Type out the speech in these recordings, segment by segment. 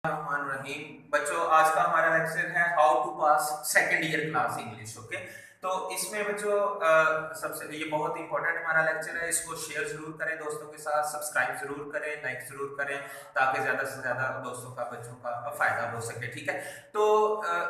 रहीम बच्चों, आज का हमारा लेक्चर है how to pass second year class English. Okay, तो इसमें बच्चों सबसे ये बहुत इंपॉर्टेंट हमारा लेक्चर है। इसको शेयर जरूर करें दोस्तों के साथ, सब्सक्राइब जरूर करें, लाइक जरूर करें, ताकि ज्यादा से ज्यादा दोस्तों का बच्चों का फायदा हो सके। ठीक है, तो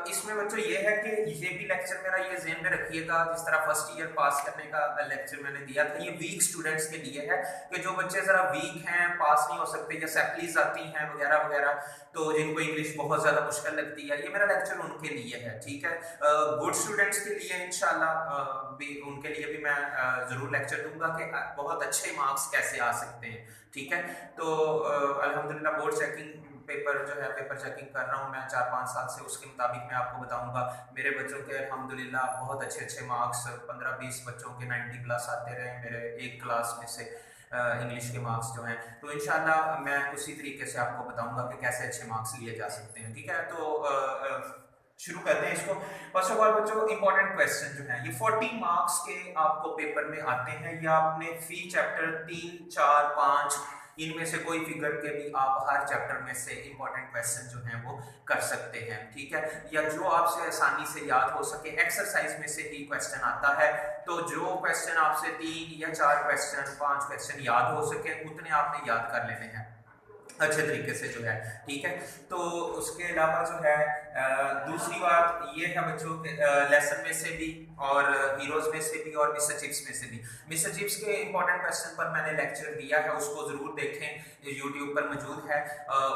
इसमें बच्चों ये है कि ये भी लेक्चर मेरा ये ज़हन में रखिएगा, जिस तरह फर्स्ट ईयर पास करने का लेक्चर मैंने दिया था, ये वीक स्टूडेंट्स के लिए है कि जो बच्चे जरा वीक हैं, पास नहीं हो सकते या सैप्लीज आती हैं वगैरह वगैरह, तो जिनको इंग्लिश बहुत ज्यादा मुश्किल लगती है, ये मेरा लेक्चर उनके लिए है। ठीक है, गुड स्टूडेंट्स के लिए इंशाल्लाह भी उनके लिए भी मैं जरूर लेक्चर दूंगा कि बहुत अच्छे मार्क्स कैसे आ सकते हैं। ठीक है, तो अल्हम्दुलिल्लाह बोर्ड चेकिंग पेपर जो है, पेपर चेकिंग कर रहा हूँ मैं 4-5 साल से, उसके मुताबिक मैं आपको बताऊंगा। मेरे बच्चों के अल्हम्दुलिल्लाह बहुत अच्छे अच्छे मार्क्स, 15-20 बच्चों के 90 प्लस आते रहे मेरे एक क्लास में से इंग्लिश के मार्क्स जो हैं। तो इंशाल्लाह मैं उसी तरीके से आपको बताऊंगा कि कैसे अच्छे मार्क्स लिए जा सकते हैं। ठीक है, तो शुरू करते हैं इसको। फर्स्ट ऑफ ऑल बच्चों, इंपॉर्टेंट क्वेश्चन जो है ये 40 मार्क्स के आपको पेपर में आते हैं, या आपने फी चैप्टर 3, 4, 5 इनमें से कोई फिगर के भी आप हर चैप्टर में से इंपॉर्टेंट क्वेश्चन जो हैं वो कर सकते हैं। ठीक है, या जो आपसे आसानी से याद हो सके, एक्सरसाइज में से ही क्वेश्चन आता है, तो जो क्वेश्चन आपसे 3 या 4 क्वेश्चन, 5 क्वेश्चन याद हो सके, उतने आपने याद कर लेने हैं अच्छे तरीके से जो है। ठीक है, तो उसके अलावा जो है दूसरी बात ये है बच्चों के लेसन में से भी और हीरोज में से भी और मिस्टर चिप्स में से भी। मिस्टर चिप्स के इंपॉर्टेंट क्वेश्चन पर मैंने लेक्चर दिया है, उसको जरूर देखें, यूट्यूब पर मौजूद है,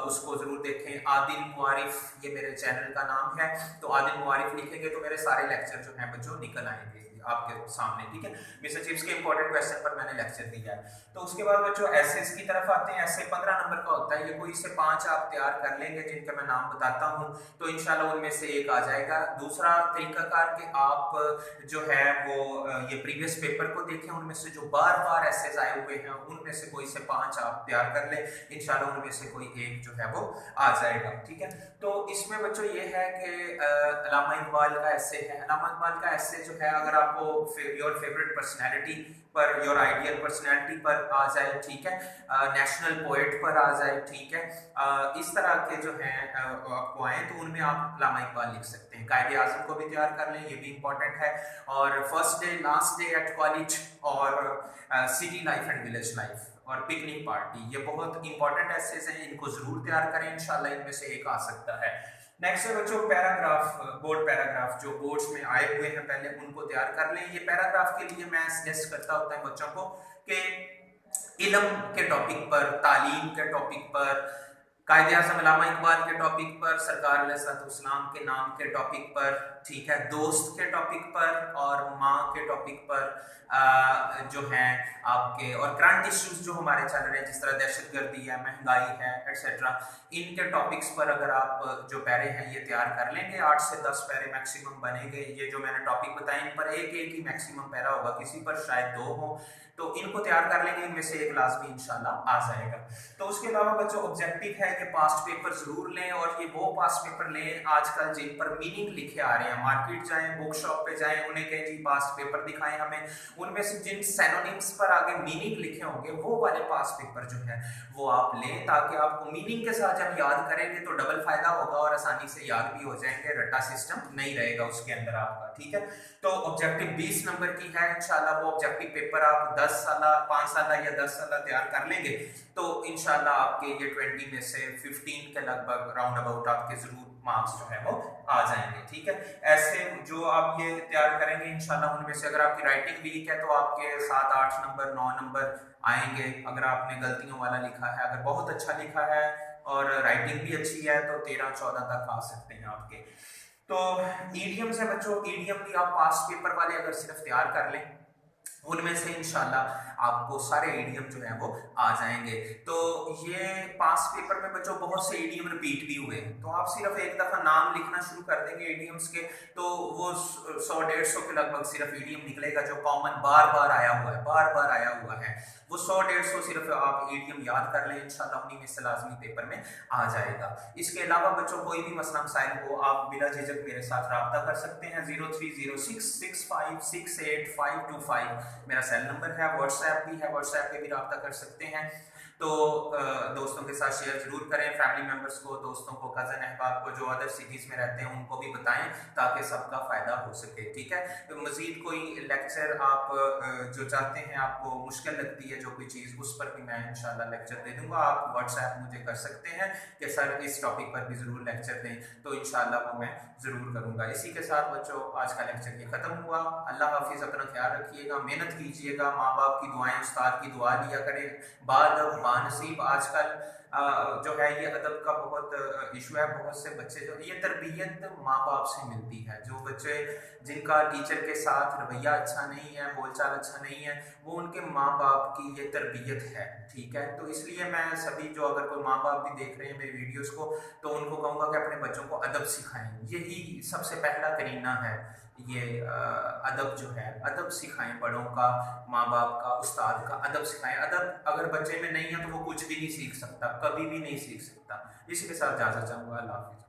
उसको जरूर देखें। आदिल मुआरिफ ये मेरे चैनल का नाम है, तो आदिल मुआरिफ लिखेंगे तो मेरे सारे लेक्चर जो हैं बच्चों निकल आएंगे आपके सामने। ठीक है, मिस्टर चिप्स के इंपॉर्टेंट क्वेश्चन पर मैंने लेक्चर दिया है। तो उसके बाद बच्चों एसेस की तरफ आते हैं। ऐसे 15 नंबर का होता है, ये कोई से 5 आप तैयार कर लेंगे जिनका मैं नाम बताता हूँ, तो इंशाल्लाह उनमें से एक आ जाएगा। दूसरा तरीकाकार कि आप जो है वो ये प्रीवियस पेपर को देखें, उनमें से जो बार बार एसेस आए हुए हैं उनमें से कोई से 5 आप तैयार कर ले, इंशाल्लाह उनमें से कोई एक जो है वो आ जाएगा। ठीक है, तो इसमें बच्चों ये है कि अल्लामा इकबाल का एसे है। अल्लामा इकबाल का एसे जो है, अगर आपको योर फेवरेट पर्सनैलिटी पर, योर आइडियल पर्सनैलिटी पर आ जाए, ठीक है, नेशनल पोएट पर आ जाए, ठीक है, इस तरह के जो हैं आपको आए, तो उनमें आप अल्लामा इकबाल लिख सकते हैं। कायदे आज़म को भी तैयार कर लें, ये भी इंपॉर्टेंट है। और first day last day at college, और city life and village life, और पिकनिक पार्टी, ये बहुत इंपॉर्टेंट एसेज हैं, इनको जरूर तैयार करें, इंशाल्लाह इनमें से एक आ सकता है। नेक्स्ट है बच्चों पैराग्राफ, बोर्ड पैराग्राफ जो बोर्ड्स में आए हुए हैं पहले उनको तैयार कर लें। ये पैराग्राफ के लिए मैं सजेस्ट करता होता है बच्चों को कि इल्म के टॉपिक पर, तालीम के टॉपिक पर, कायदे आज़म अल्लामा इकबाल के टॉपिक पर, सरकार अलैहिस्सलाम के नाम के टॉपिक पर, ठीक है, दोस्त के टॉपिक पर और माँ के टॉपिक पर जो हैं आपके, और करंट इश्यूज जो हमारे चल रहे हैं, जिस तरह दहशतगर्दी है, महंगाई है, एटसेट्रा, इनके टॉपिक्स पर अगर आप जो पैरे हैं ये तैयार कर लेंगे, 8 से 10 पैरे मैक्सिमम बनेंगे। ये जो मैंने टॉपिक बताए इन पर एक एक ही मैक्सिमम पैरा होगा, किसी पर शायद 2 हो, तो इनको तैयार कर लेंगे, इनमें से एक लाजमी इंशाल्लाह आ जाएगा। तो उसके अलावा बच्चों ऑब्जेक्टिव है कि पास्ट पेपर जरूर लें, और ये वो पास्ट पेपर लें आजकल जिन पर मीनिंग लिखे आ रहे हैं। मार्केट जाएं, बुक शॉप पे जाएं, उन्हें कहें जी पास्ट पेपर दिखाएं हमें, उनमें से जिन सैनोनिम्स पर आगे मीनिंग लिखे होंगे वो वाले पास्ट पेपर जो है वो आप लें, ताकि आपको मीनिंग के साथ जब याद करेंगे तो डबल फायदा होगा और आसानी से याद भी हो जाएंगे, रट्टा सिस्टम नहीं रहेगा उसके अंदर आपका। ठीक है, तो ऑब्जेक्टिव 20 नंबर की है, इंशाल्लाह वो ऑब्जेक्टिव पेपर आप 10 साल, 5 साल या 10 साल तैयार कर लेंगे, तो इंशाल्लाह आपके ये 20 में से 15 के लगभग राउंड अबाउट आपके जरूर मार्क्स जो है वो आ जाएंगे। ठीक है, ऐसे जो आप ये तैयार करेंगे इंशाल्लाह, उनमें से अगर आपकी राइटिंग वीक है तो आपके 7, 8 नंबर, 9 नंबर आएंगे। अगर आपने गलतियों वाला लिखा है, अगर बहुत अच्छा लिखा है और राइटिंग भी अच्छी है, तो 13, 14 तक आ सकते हैं आपके। तो ईडीएम से बच्चों, ईडीएम भी आप पास्ट पेपर वाले अगर सिर्फ तैयार कर लें, उनमें से इंशाल्लाह आपको सारे ईडीएम जो है वो आ जाएंगे। तो ये पास पेपर में बच्चों बहुत से ईडीएम रिपीट भी हुए, तो आप सिर्फ एक दफा नाम लिखना शुरू कर देंगे ईडीएम्स के, तो वो 100-150 के लगभग सिर्फ ईडीएम निकलेगा जो कॉमन बार बार आया हुआ है, बार बार आया हुआ है। वो 100-150 सिर्फ आप ईडीएम याद कर लें, इंशाल्लाह उन्हीं में से लाजमी पेपर में आ जाएगा। इसके अलावा बच्चों कोई भी मसला मसाइल हो, आप बिला झिझक मेरे साथ रब्ता कर सकते हैं। 030665685525 मेरा सेल नंबर है। व्हाट्सएप भी है, व्हाट्सएप पे भी रब्ता कर सकते हैं। तो दोस्तों के साथ शेयर जरूर करें, फैमिली मेम्बर्स को, दोस्तों को, कजन अहबाब को जो अदर सिटीज़ में रहते हैं उनको भी बताएं ताकि सबका फ़ायदा हो सके। ठीक है, तो मज़ीद कोई लेक्चर आप जो चाहते हैं, आपको मुश्किल लगती है जो कोई चीज़, उस पर भी मैं इंशाल्लाह लेक्चर दे दूंगा। आप व्हाट्सएप मुझे कर सकते हैं कि सर इस टॉपिक पर भी ज़रूर लेक्चर दें, तो इंशाल्लाह वो मैं ज़रूर करूँगा। इसी के साथ बच्चों आज का लेक्चर ये ख़त्म हुआ। अल्लाह हाफिज़, अपना ख्याल रखिएगा, मेहनत कीजिएगा, माँ बाप की दुआएं, उस्ताद की दुआ लिया करें। बादब बानसीब आजकल जो है ये अदब का बहुत इशू है। बहुत से बच्चे जो, ये तरबियत माँ बाप से मिलती है। जो बच्चे जिनका टीचर के साथ रवैया अच्छा नहीं है, बोलचाल अच्छा नहीं है, वो उनके माँ बाप की ये तरबियत है। ठीक है, तो इसलिए मैं सभी जो अगर कोई माँ बाप भी देख रहे हैं मेरी वीडियोस को, तो उनको कहूँगा कि अपने बच्चों को अदब सिखाएं। यही सबसे पहला करीना है, ये अदब जो है, अदब सिखाएं बड़ों का, माँ बाप का, उस्ताद का अदब सिखाएं। अदब अगर बच्चे में नहीं है तो वो कुछ भी नहीं सीख सकता, कभी भी नहीं सीख सकता। इसी के साथ इजाज़त चाहूँगा। अल्लाह हाफिज़।